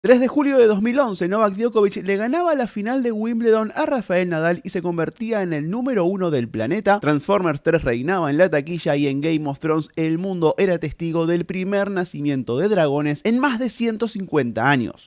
3 de julio de 2011, Novak Djokovic le ganaba la final de Wimbledon a Rafael Nadal y se convertía en el número 1 del planeta. Transformers 3 reinaba en la taquilla y en Game of Thrones el mundo era testigo del primer nacimiento de dragones en más de 150 años.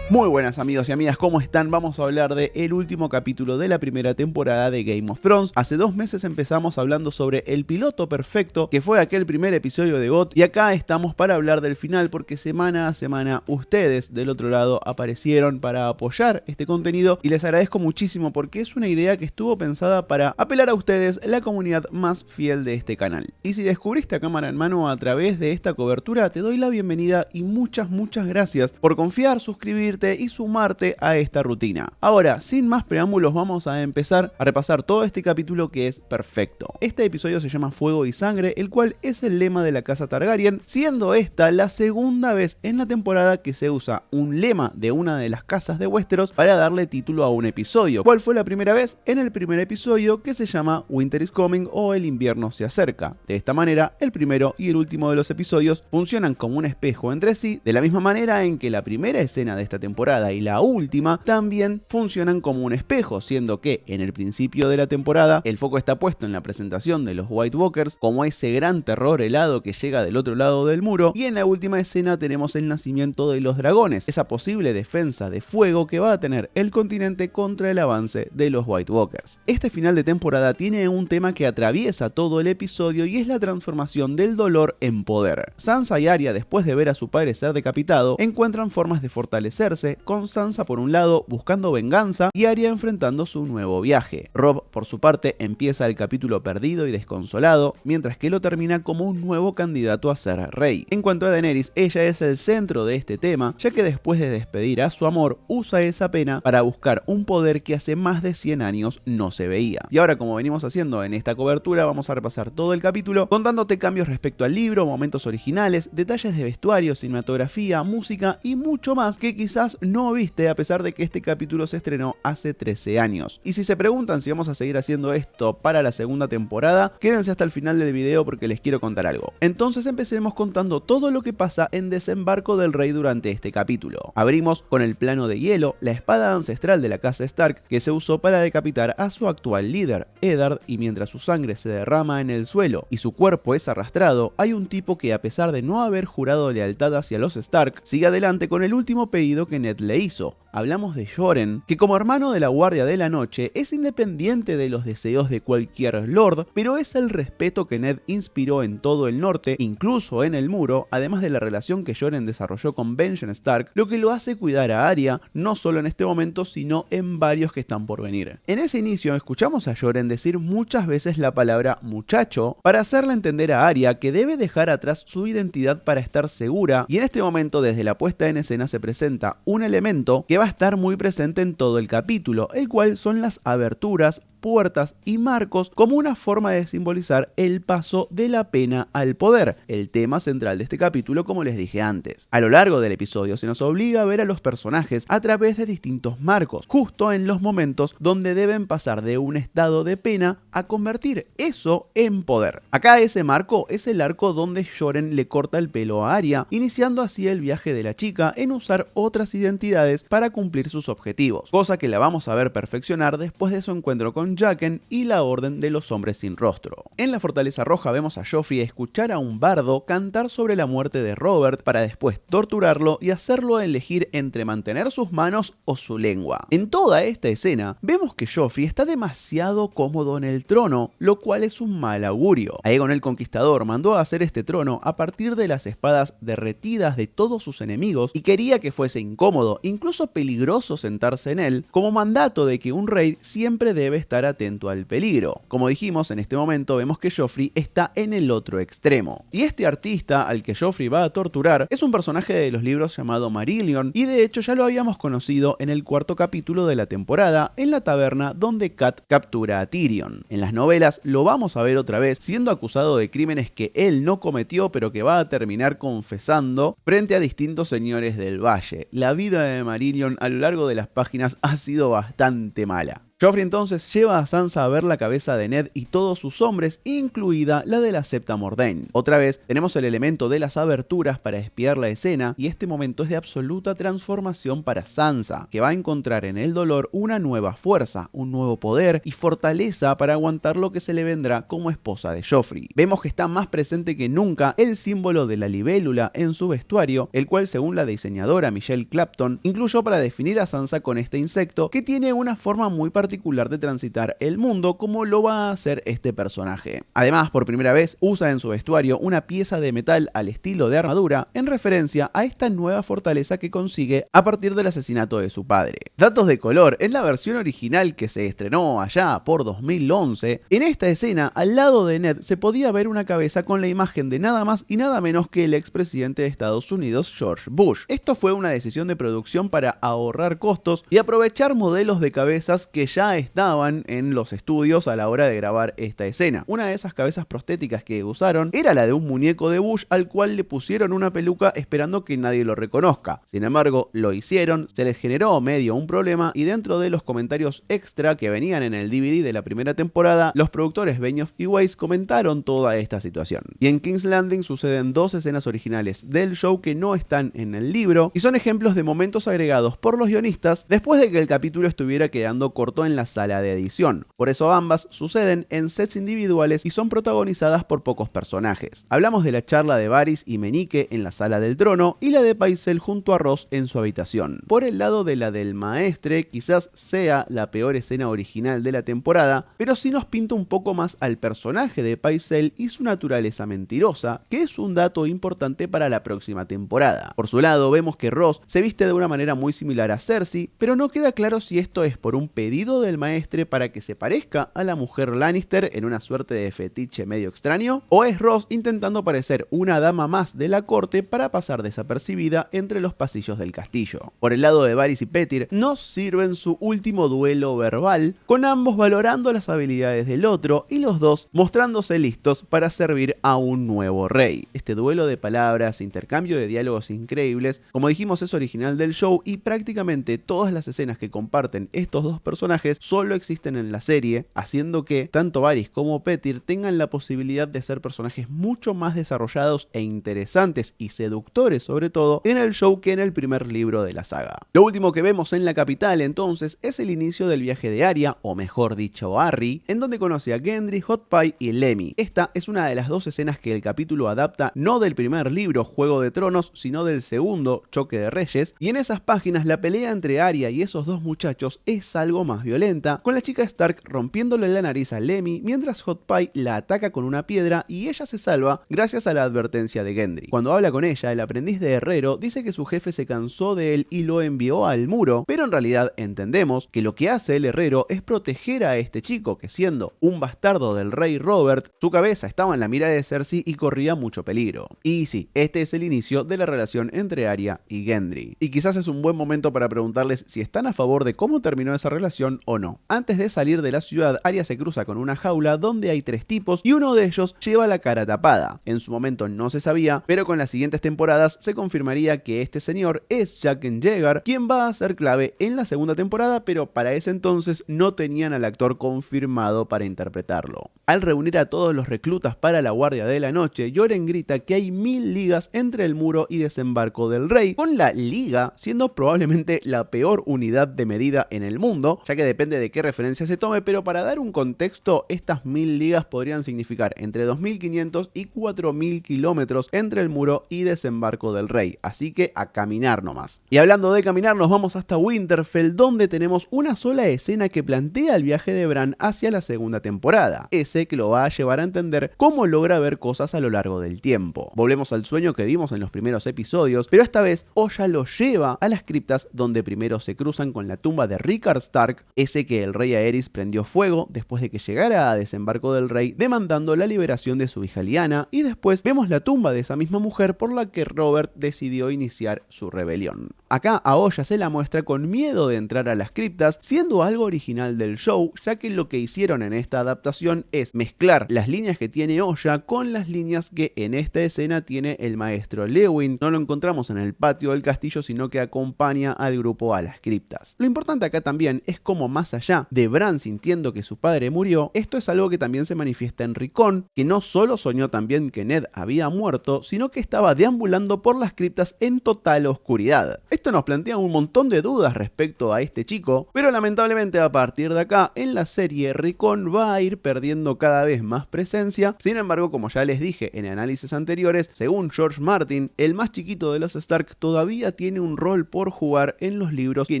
Muy buenas amigos y amigas, ¿cómo están? Vamos a hablar del último capítulo de la primera temporada de Game of Thrones. Hace 2 meses empezamos hablando sobre el piloto perfecto, que fue aquel primer episodio de GOT, y acá estamos para hablar del final porque semana a semana ustedes del otro lado aparecieron para apoyar este contenido y les agradezco muchísimo porque es una idea que estuvo pensada para apelar a ustedes, la comunidad más fiel de este canal. Y si descubriste a cámara en mano a través de esta cobertura, te doy la bienvenida y muchas gracias por confiar, suscribirte y sumarte a esta rutina. Ahora, sin más preámbulos, vamos a empezar a repasar todo este capítulo que es perfecto. Este episodio se llama Fuego y Sangre, el cual es el lema de la casa Targaryen, siendo esta la segunda vez en la temporada que se usa un lema de una de las casas de Westeros para darle título a un episodio. ¿Cuál fue la primera vez? En el primer episodio, que se llama Winter is Coming o El invierno se acerca. De esta manera, el primero y el último de los episodios funcionan como un espejo entre sí, de la misma manera en que la primera escena de esta temporada y la última también funcionan como un espejo, siendo que en el principio de la temporada el foco está puesto en la presentación de los White Walkers como ese gran terror helado que llega del otro lado del muro, y en la última escena tenemos el nacimiento de los dragones, esa posible defensa de fuego que va a tener el continente contra el avance de los White Walkers. Este final de temporada tiene un tema que atraviesa todo el episodio y es la transformación del dolor en poder. Sansa y Arya, después de ver a su padre ser decapitado, encuentran formas de fortalecerse, con Sansa por un lado buscando venganza y Arya enfrentando su nuevo viaje. Robb, por su parte, empieza el capítulo perdido y desconsolado, mientras que lo termina como un nuevo candidato a ser rey. En cuanto a Daenerys, ella es el centro de este tema, ya que después de despedir a su amor, usa esa pena para buscar un poder que hace más de 100 años no se veía. Y ahora, como venimos haciendo en esta cobertura, vamos a repasar todo el capítulo, contándote cambios respecto al libro, momentos originales, detalles de vestuario, cinematografía, música y mucho más que quizás no viste, a pesar de que este capítulo se estrenó hace 13 años. Y si se preguntan si vamos a seguir haciendo esto para la segunda temporada, quédense hasta el final del video porque les quiero contar algo. Entonces empecemos contando todo lo que pasa en Desembarco del Rey durante este capítulo. Abrimos con el plano de hielo, la espada ancestral de la casa Stark que se usó para decapitar a su actual líder, Eddard, y mientras su sangre se derrama en el suelo y su cuerpo es arrastrado, hay un tipo que, a pesar de no haber jurado lealtad hacia los Stark, sigue adelante con el último pedido que Ned le hizo. Hablamos de Yoren, que como hermano de la Guardia de la Noche es independiente de los deseos de cualquier lord, pero es el respeto que Ned inspiró en todo el norte, incluso en el muro, además de la relación que Yoren desarrolló con Benjen Stark, lo que lo hace cuidar a Arya, no solo en este momento, sino en varios que están por venir. En ese inicio escuchamos a Yoren decir muchas veces la palabra muchacho para hacerle entender a Arya que debe dejar atrás su identidad para estar segura, y en este momento desde la puesta en escena se presenta un elemento que va a estar muy presente en todo el capítulo, el cual son las aberturas, puertas y marcos como una forma de simbolizar el paso de la pena al poder, el tema central de este capítulo, como les dije antes. A lo largo del episodio se nos obliga a ver a los personajes a través de distintos marcos, justo en los momentos donde deben pasar de un estado de pena a convertir eso en poder. Acá ese marco es el arco donde Yoren le corta el pelo a Arya, iniciando así el viaje de la chica en usar otras identidades para cumplir sus objetivos, cosa que la vamos a ver perfeccionar después de su encuentro con Jaqen y la Orden de los Hombres Sin Rostro. En la Fortaleza Roja vemos a Joffrey escuchar a un bardo cantar sobre la muerte de Robert para después torturarlo y hacerlo elegir entre mantener sus manos o su lengua. En toda esta escena vemos que Joffrey está demasiado cómodo en el trono, lo cual es un mal augurio. Aegon el Conquistador mandó a hacer este trono a partir de las espadas derretidas de todos sus enemigos y quería que fuese incómodo, incluso peligroso sentarse en él, como mandato de que un rey siempre debe estar atento al peligro. Como dijimos, en este momento vemos que Joffrey está en el otro extremo. Y este artista al que Joffrey va a torturar es un personaje de los libros llamado Marillion, y de hecho ya lo habíamos conocido en el 4º capítulo de la temporada, en la taberna donde Cat captura a Tyrion. En las novelas lo vamos a ver otra vez siendo acusado de crímenes que él no cometió, pero que va a terminar confesando frente a distintos señores del valle. La vida de Marillion a lo largo de las páginas ha sido bastante mala. Joffrey entonces lleva a Sansa a ver la cabeza de Ned y todos sus hombres, incluida la de la Septa Mordane. Otra vez tenemos el elemento de las aberturas para espiar la escena, y este momento es de absoluta transformación para Sansa, que va a encontrar en el dolor una nueva fuerza, un nuevo poder y fortaleza para aguantar lo que se le vendrá como esposa de Joffrey. Vemos que está más presente que nunca el símbolo de la libélula en su vestuario, el cual según la diseñadora Michelle Clapton incluyó para definir a Sansa con este insecto que tiene una forma muy particular de transitar el mundo, como lo va a hacer este personaje. Además, por primera vez usa en su vestuario una pieza de metal al estilo de armadura en referencia a esta nueva fortaleza que consigue a partir del asesinato de su padre. Datos de color: en la versión original que se estrenó allá por 2011, en esta escena al lado de Ned se podía ver una cabeza con la imagen de nada más y nada menos que el expresidente de Estados Unidos, George Bush. Esto fue una decisión de producción para ahorrar costos y aprovechar modelos de cabezas que ya estaban en los estudios a la hora de grabar esta escena. Una de esas cabezas prostéticas que usaron era la de un muñeco de Bush al cual le pusieron una peluca esperando que nadie lo reconozca. Sin embargo, lo hicieron, se les generó medio un problema, y dentro de los comentarios extra que venían en el DVD de la primera temporada, los productores Benioff y Weiss comentaron toda esta situación. Y en King's Landing suceden dos escenas originales del show que no están en el libro y son ejemplos de momentos agregados por los guionistas después de que el capítulo estuviera quedando corto en la sala de edición. Por eso ambas suceden en sets individuales y son protagonizadas por pocos personajes. Hablamos de la charla de Varys y Meñique en la sala del trono y la de Pycelle junto a Ross en su habitación. Por el lado de la del maestre, quizás sea la peor escena original de la temporada, pero sí nos pinta un poco más al personaje de Pycelle y su naturaleza mentirosa, que es un dato importante para la próxima temporada. Por su lado, vemos que Ross se viste de una manera muy similar a Cersei, pero no queda claro si esto es por un pedido del maestre para que se parezca a la mujer Lannister en una suerte de fetiche medio extraño, o es Ross intentando parecer una dama más de la corte para pasar desapercibida entre los pasillos del castillo. Por el lado de Varys y Petyr, nos sirven su último duelo verbal, con ambos valorando las habilidades del otro y los dos mostrándose listos para servir a un nuevo rey. Este duelo de palabras, intercambio de diálogos increíbles, como dijimos, es original del show y prácticamente todas las escenas que comparten estos dos personajes solo existen en la serie, haciendo que tanto Varys como Petyr tengan la posibilidad de ser personajes mucho más desarrollados e interesantes y seductores sobre todo en el show que en el primer libro de la saga. Lo último que vemos en la capital entonces es el inicio del viaje de Arya, o mejor dicho Arry, en donde conoce a Gendry, Hot Pie y Lemmy. Esta es una de las dos escenas que el capítulo adapta no del primer libro, Juego de Tronos, sino del segundo, Choque de Reyes, y en esas páginas la pelea entre Arya y esos dos muchachos es algo más violenta, con la chica Stark rompiéndole la nariz a Lemmy mientras Hot Pie la ataca con una piedra y ella se salva gracias a la advertencia de Gendry. Cuando habla con ella, el aprendiz de herrero dice que su jefe se cansó de él y lo envió al muro, pero en realidad entendemos que lo que hace el herrero es proteger a este chico que, siendo un bastardo del rey Robert, su cabeza estaba en la mira de Cersei y corría mucho peligro. Y sí, este es el inicio de la relación entre Arya y Gendry. Y quizás es un buen momento para preguntarles si están a favor de cómo terminó esa relación o no. Antes de salir de la ciudad, Arya se cruza con una jaula donde hay 3 tipos y uno de ellos lleva la cara tapada. En su momento no se sabía, pero con las siguientes temporadas se confirmaría que este señor es Jaqen H'ghar, quien va a ser clave en la segunda temporada, pero para ese entonces no tenían al actor confirmado para interpretarlo. Al reunir a todos los reclutas para la guardia de la noche, Yoren grita que hay 1000 ligas entre el muro y desembarco del rey, con la liga siendo probablemente la peor unidad de medida en el mundo, ya que depende de qué referencia se tome, pero para dar un contexto, estas 1000 ligas podrían significar entre 2500 y 4000 kilómetros entre el muro y desembarco del rey, así que a caminar nomás. Y hablando de caminar, nos vamos hasta Winterfell, donde tenemos una sola escena que plantea el viaje de Bran hacia la segunda temporada, ese que lo va a llevar a entender cómo logra ver cosas a lo largo del tiempo. Volvemos al sueño que vimos en los primeros episodios, pero esta vez Oya lo lleva a las criptas, donde primero se cruzan con la tumba de Rickard Stark, ese que el rey Aerys prendió fuego después de que llegara a desembarco del rey demandando la liberación de su hija Lyanna, y después vemos la tumba de esa misma mujer por la que Robert decidió iniciar su rebelión. Acá a Oya se la muestra con miedo de entrar a las criptas, siendo algo original del show, ya que lo que hicieron en esta adaptación es mezclar las líneas que tiene Oya con las líneas que en esta escena tiene el maestro Lewin. No lo encontramos en el patio del castillo, sino que acompaña al grupo a las criptas. Lo importante acá también es cómo muchísimo más allá de Bran sintiendo que su padre murió, esto es algo que también se manifiesta en Rickon, que no solo soñó también que Ned había muerto, sino que estaba deambulando por las criptas en total oscuridad. Esto nos plantea un montón de dudas respecto a este chico, pero lamentablemente a partir de acá, en la serie, Rickon va a ir perdiendo cada vez más presencia. Sin embargo, como ya les dije en análisis anteriores, según George Martin, el más chiquito de los Stark todavía tiene un rol por jugar en los libros que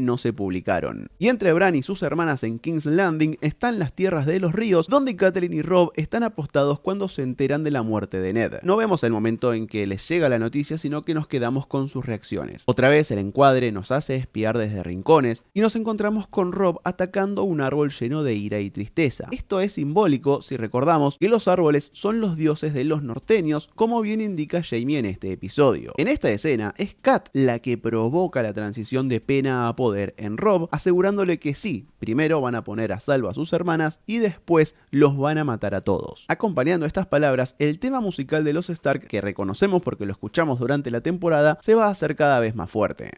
no se publicaron. Y entre Bran y sus hermanas en King's Landing están las tierras de los ríos, donde Catelyn y Robb están apostados cuando se enteran de la muerte de Ned. No vemos el momento en que les llega la noticia, sino que nos quedamos con sus reacciones. Otra vez el encuadre nos hace espiar desde rincones y nos encontramos con Robb atacando un árbol lleno de ira y tristeza. Esto es simbólico si recordamos que los árboles son los dioses de los norteños, como bien indica Jaime en este episodio. En esta escena es Cat la que provoca la transición de pena a poder en Robb, asegurándole que sí, primero van a poner a salvo a sus hermanas y después los van a matar a todos. Acompañando estas palabras, el tema musical de los Stark, que reconocemos porque lo escuchamos durante la temporada, se va a hacer cada vez más fuerte.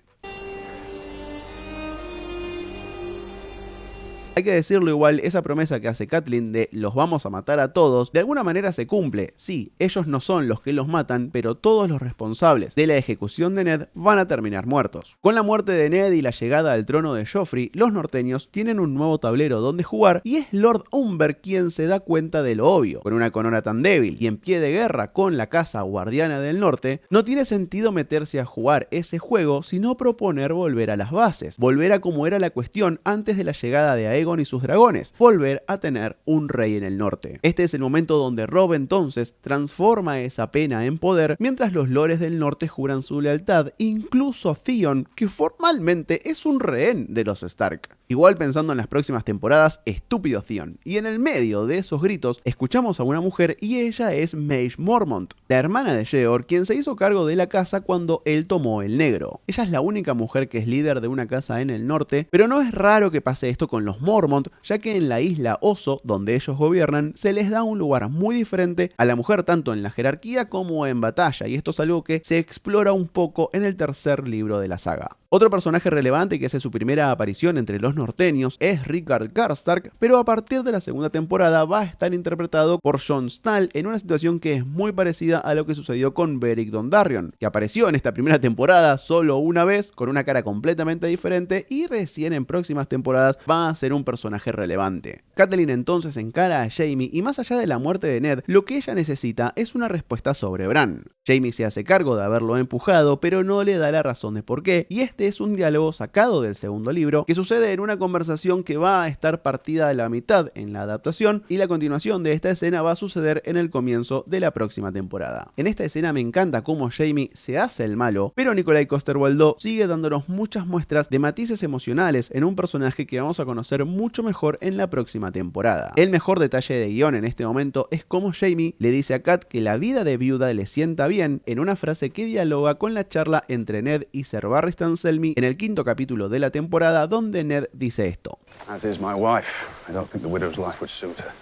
Hay que decirlo igual, esa promesa que hace Catelyn de los vamos a matar a todos, de alguna manera se cumple. Sí, ellos no son los que los matan, pero todos los responsables de la ejecución de Ned van a terminar muertos. Con la muerte de Ned y la llegada al trono de Joffrey, los norteños tienen un nuevo tablero donde jugar y es Lord Umber quien se da cuenta de lo obvio. Con una corona tan débil y en pie de guerra con la casa guardiana del norte, no tiene sentido meterse a jugar ese juego, sino proponer volver a las bases, volver a como era la cuestión antes de la llegada de Aegon y sus dragones, volver a tener un rey en el norte. Este es el momento donde Robb entonces transforma esa pena en poder, mientras los lores del norte juran su lealtad, incluso a Theon, que formalmente es un rehén de los Stark. Igual pensando en las próximas temporadas, estúpido Theon. Y en el medio de esos gritos, escuchamos a una mujer y ella es Maege Mormont, la hermana de Jeor, quien se hizo cargo de la casa cuando él tomó el negro. Ella es la única mujer que es líder de una casa en el norte, pero no es raro que pase esto con los Mormont, ya que en la isla Oso, donde ellos gobiernan, se les da un lugar muy diferente a la mujer tanto en la jerarquía como en batalla, y esto es algo que se explora un poco en el tercer libro de la saga. Otro personaje relevante que hace su primera aparición entre los norteños es Rickard Karstark, pero a partir de la segunda temporada va a estar interpretado por Jon Snow en una situación que es muy parecida a lo que sucedió con Beric Dondarrion, que apareció en esta primera temporada solo una vez con una cara completamente diferente y recién en próximas temporadas va a ser un personaje relevante. Catelyn entonces encara a Jaime y más allá de la muerte de Ned, lo que ella necesita es una respuesta sobre Bran. Jaime se hace cargo de haberlo empujado, pero no le da la razón de por qué, y este es un diálogo sacado del segundo libro que sucede en una conversación que va a estar partida a la mitad en la adaptación y la continuación de esta escena va a suceder en el comienzo de la próxima temporada. En esta escena me encanta cómo Jaime se hace el malo, pero Nikolaj Coster-Waldau sigue dándonos muchas muestras de matices emocionales en un personaje que vamos a conocer mucho mejor en la próxima temporada. El mejor detalle de guión en este momento es cómo Jaime le dice a Cat que la vida de viuda le sienta bien en una frase que dialoga con la charla entre Ned y Ser Barristan Selmy en el quinto capítulo de la temporada, donde Ned dice esto. As is my wife. I don't think the widow's life would suit her.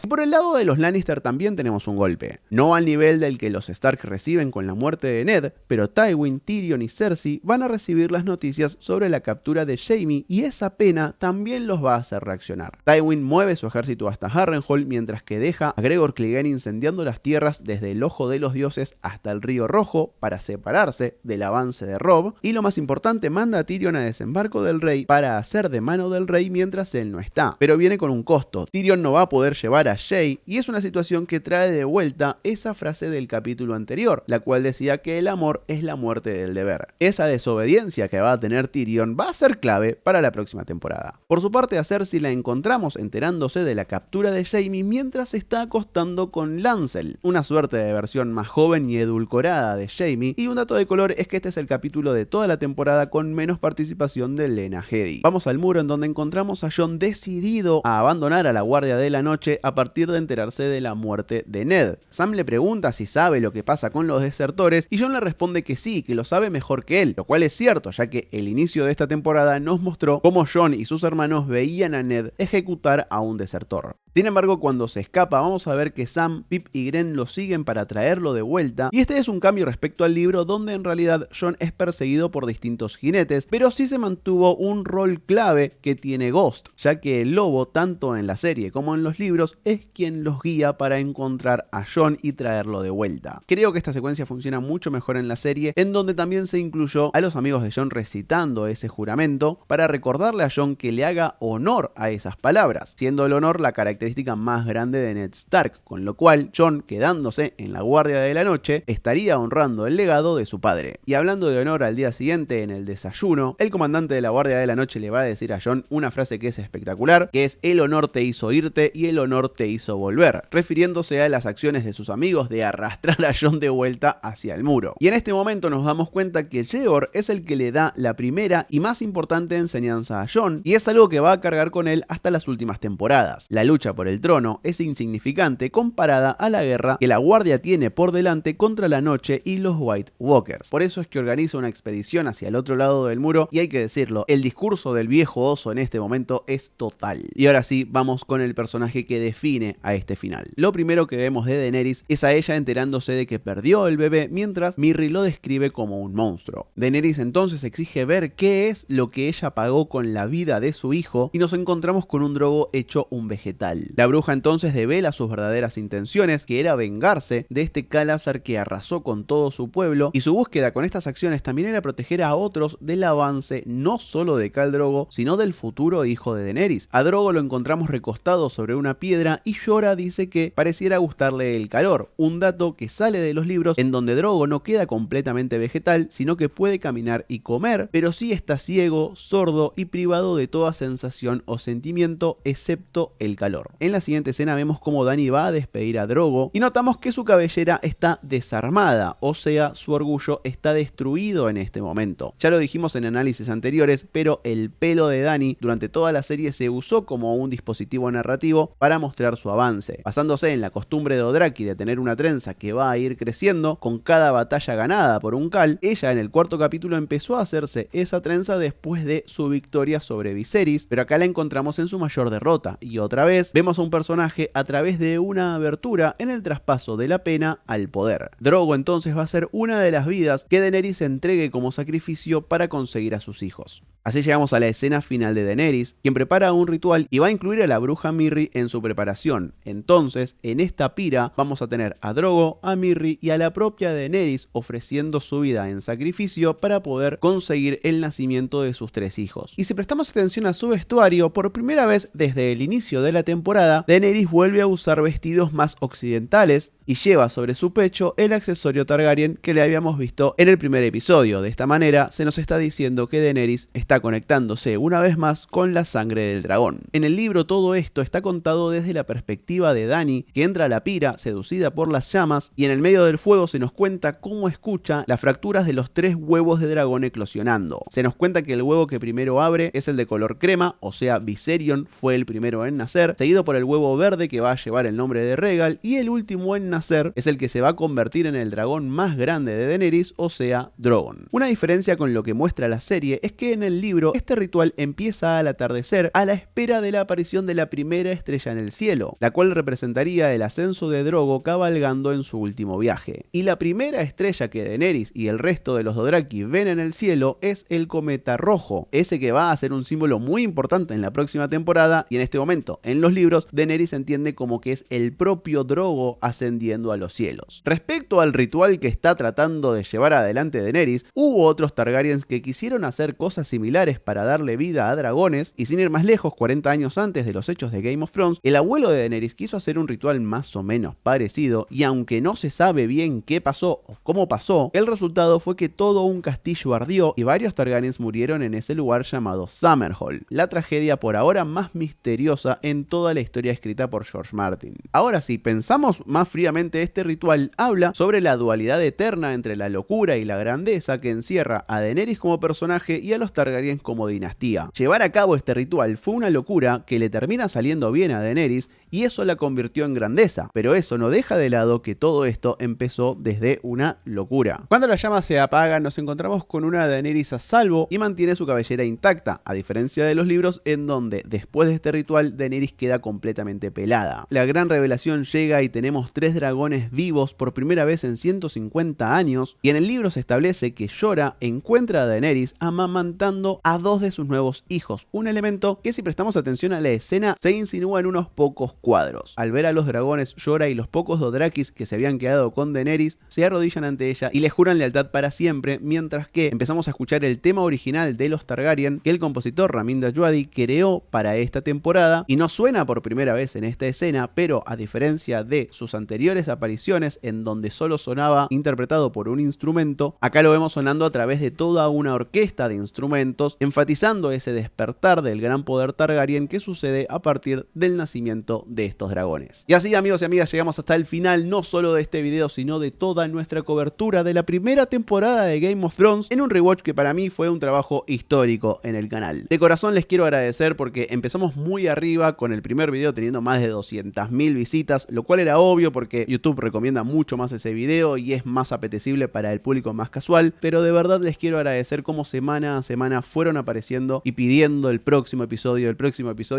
Y por el lado de los Lannister también tenemos un golpe, no al nivel del que los Stark reciben con la muerte de Ned, pero Tywin, Tyrion y Cersei van a recibir las noticias sobre la captura de Jaime y esa pena también los va a hacer reaccionar. Tywin mueve su ejército hasta Harrenhal mientras que deja a Gregor Clegane incendiando las tierras desde el Ojo de los Dioses hasta el Río Rojo para separarse del avance de Robb, y lo más importante, manda a Tyrion a desembarco del rey para hacer de mano del rey mientras él no está, pero viene con un costo. Tyrion no va a poder llevar a Jay y es una situación que trae de vuelta esa frase del capítulo anterior, la cual decía que el amor es la muerte del deber. Esa desobediencia que va a tener Tyrion va a ser clave para la próxima temporada. Por su parte, a Cersei la encontramos enterándose de la captura de Jaime mientras se está acostando con Lancel, una suerte de versión más joven y edulcorada de Jaime, y un dato de color es que este es el capítulo de toda la temporada con menos participación de Lena Headey. Vamos al muro en donde encontramos a Jon decidido a abandonar a la Guardia de la Noche a partir de enterarse de la muerte de Ned. Sam le pregunta si sabe lo que pasa con los desertores y Jon le responde que sí, que lo sabe mejor que él, lo cual es cierto, ya que el inicio de esta temporada nos mostró cómo Jon y sus hermanos veían a Ned ejecutar a un desertor. Sin embargo, cuando se escapa vamos a ver que Sam, Pip y Gren lo siguen para traerlo de vuelta, y este es un cambio respecto al libro donde en realidad Jon es perseguido por distintos jinetes, pero sí se mantuvo un rol clave que tiene Ghost, ya que el lobo tanto en la serie como en los libros es quien los guía para encontrar a Jon y traerlo de vuelta. Creo que esta secuencia funciona mucho mejor en la serie, en donde también se incluyó a los amigos de Jon recitando ese juramento para recordarle a Jon que le haga honor a esas palabras, siendo el honor la característica más grande de Ned Stark, con lo cual Jon, quedándose en la guardia de la noche, estaría honrando el legado de su padre. Y hablando de honor, al día siguiente en el desayuno, el comandante de la guardia de la noche le va a decir a Jon una frase que es espectacular, que es: el honor te hizo irte y el honor te hizo volver, refiriéndose a las acciones de sus amigos de arrastrar a Jon de vuelta hacia el muro. Y en este momento nos damos cuenta que Jeor es el que le da la primera y más importante enseñanza a Jon, y es algo que va a cargar con él hasta las últimas temporadas. La lucha por el trono es insignificante comparada a la guerra que la guardia tiene por delante contra la noche y los White Walkers. Por eso es que organiza una expedición hacia el otro lado del muro, y hay que decirlo, el discurso del viejo oso en este momento es total. Y ahora sí, vamos con el personaje que define a este final. Lo primero que vemos de Daenerys es a ella enterándose de que perdió el bebé, mientras Mirri lo describe como un monstruo. Daenerys entonces exige ver qué es lo que ella pagó con la vida de su hijo, y nos encontramos con un Drogo hecho un vegetal. La bruja entonces devela sus verdaderas intenciones, que era vengarse de este Khalasar que arrasó con todo su pueblo, y su búsqueda con estas acciones también era proteger a otros del avance no solo de Khal Drogo, sino del futuro hijo de Daenerys. A Drogo lo encontramos recostado sobre una piedra y Jorah dice que pareciera gustarle el calor, un dato que sale de los libros, en donde Drogo no queda completamente vegetal, sino que puede caminar y comer, pero sí está ciego, sordo y privado de toda sensación o sentimiento excepto el calor. En la siguiente escena vemos cómo Dany va a despedir a Drogo y notamos que su cabellera está desarmada, o sea, su orgullo está destruido en este momento. Ya lo dijimos en análisis anteriores, pero el pelo de Dany durante toda la serie se usó como un dispositivo narrativo para mostrar su avance, basándose en la costumbre de Dothraki de tener una trenza que va a ir creciendo con cada batalla ganada por un Khal. Ella en el cuarto capítulo empezó a hacerse esa trenza después de su victoria sobre Viserys, pero acá la encontramos en su mayor derrota, y otra vez vemos a un personaje a través de una abertura en el traspaso de la pena al poder. Drogo entonces va a ser una de las vidas que Daenerys entregue como sacrificio para conseguir a sus hijos. Así llegamos a la escena final de Daenerys, quien prepara un ritual y va a incluir a la bruja Mirri en su preparación. Entonces, en esta pira vamos a tener a Drogo, a Mirri y a la propia Daenerys ofreciendo su vida en sacrificio para poder conseguir el nacimiento de sus 3 hijos. Y si prestamos atención a su vestuario, por primera vez desde el inicio de la temporada, Daenerys vuelve a usar vestidos más occidentales y lleva sobre su pecho el accesorio Targaryen que le habíamos visto en el primer episodio. De esta manera se nos está diciendo que Daenerys está conectándose una vez más con la sangre del dragón. En el libro todo esto está contado desde la perspectiva de Dany, que entra a la pira seducida por las llamas, y en el medio del fuego se nos cuenta cómo escucha las fracturas de los 3 huevos de dragón eclosionando. Se nos cuenta que el huevo que primero abre es el de color crema, o sea, Viserion fue el primero en nacer, seguido por el huevo verde que va a llevar el nombre de Rhaegal, y el último en nacer es el que se va a convertir en el dragón más grande de Daenerys, o sea, Drogon. Una diferencia con lo que muestra la serie es que en el libro este ritual empieza al atardecer, a la espera de la aparición de la primera estrella en el cielo, la cual representaría el ascenso de Drogo cabalgando en su último viaje. Y la primera estrella que Daenerys y el resto de los Dothraki ven en el cielo es el cometa rojo, ese que va a ser un símbolo muy importante en la próxima temporada, y en este momento en los libros Daenerys entiende como que es el propio Drogo ascendiendo a los cielos. Respecto al ritual que está tratando de llevar adelante Daenerys, hubo otros Targaryens que quisieron hacer cosas similares para darle vida a dragones, y sin ir más lejos, 40 años antes de los hechos de Game of Thrones, el abuelo de Daenerys quiso hacer un ritual más o menos parecido, y aunque no se sabe bien qué pasó o cómo pasó, el resultado fue que todo un castillo ardió y varios Targaryens murieron en ese lugar llamado Summerhall, la tragedia por ahora más misteriosa en toda la historia escrita por George Martin. Ahora, si pensamos más fríamente, este ritual habla sobre la dualidad eterna entre la locura y la grandeza que encierra a Daenerys como personaje y a los Targaryen como dinastía. Llevar a cabo este ritual fue una locura que le termina saliendo bien a Daenerys, y eso la convirtió en grandeza. Pero eso no deja de lado que todo esto empezó desde una locura. Cuando la llama se apaga, nos encontramos con una Daenerys a salvo y mantiene su cabellera intacta, a diferencia de los libros en donde después de este ritual Daenerys queda completamente pelada. La gran revelación llega y tenemos 3 dragones vivos por primera vez en 150 años, y en el libro se establece que Jorah encuentra a Daenerys amamantando a 2 de sus nuevos hijos, un elemento que si prestamos atención a la escena se insinúa en unos pocos cuadros. Al ver a los dragones Jorah y los pocos Dothrakis que se habían quedado con Daenerys, se arrodillan ante ella y le juran lealtad para siempre, mientras que empezamos a escuchar el tema original de los Targaryen que el compositor Ramin Djawadi creó para esta temporada, y no suena por primera vez en esta escena, pero a diferencia de sus anteriores apariciones en donde solo sonaba interpretado por un instrumento, acá lo vemos sonando a través de toda una orquesta de instrumentos, enfatizando ese despertar del gran poder Targaryen que sucede a partir del nacimiento de estos dragones. Y así, amigos y amigas, llegamos hasta el final no solo de este video, sino de toda nuestra cobertura de la primera temporada de Game of Thrones, en un rewatch que para mí fue un trabajo histórico en el canal. De corazón les quiero agradecer porque empezamos muy arriba con el primer video teniendo más de 200.000 visitas, lo cual era obvio porque YouTube recomienda mucho más ese video y es más apetecible para el público más casual, pero de verdad les quiero agradecer cómo semana a semana fueron apareciendo y pidiendo el próximo episodio,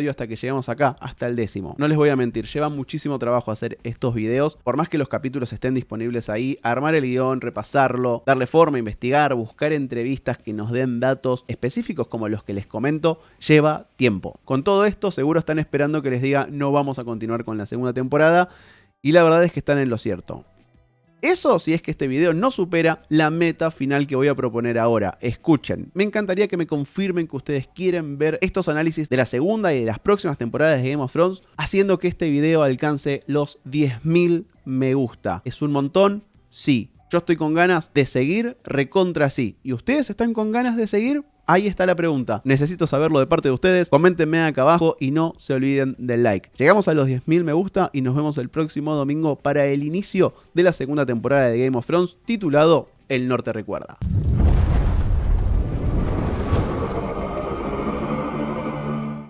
hasta que llegamos acá, hasta el 10º. No les voy a mentir, lleva muchísimo trabajo hacer estos videos, por más que los capítulos estén disponibles ahí, armar el guión, repasarlo, darle forma, investigar, buscar entrevistas que nos den datos específicos como los que les comento, lleva tiempo. Con todo esto seguro están esperando que les diga no vamos a continuar con la segunda temporada, y la verdad es que están en lo cierto. Eso si es que este video no supera la meta final que voy a proponer ahora. Escuchen, me encantaría que me confirmen que ustedes quieren ver estos análisis de la segunda y de las próximas temporadas de Game of Thrones, haciendo que este video alcance los 10.000 me gusta. ¿Es un montón? Sí. Yo estoy con ganas de seguir, recontra sí. ¿Y ustedes están con ganas de seguir? Ahí está la pregunta. Necesito saberlo de parte de ustedes. Coméntenme acá abajo y no se olviden del like. Llegamos a los 10.000 me gusta y nos vemos el próximo domingo para el inicio de la segunda temporada de Game of Thrones titulado El Norte Recuerda.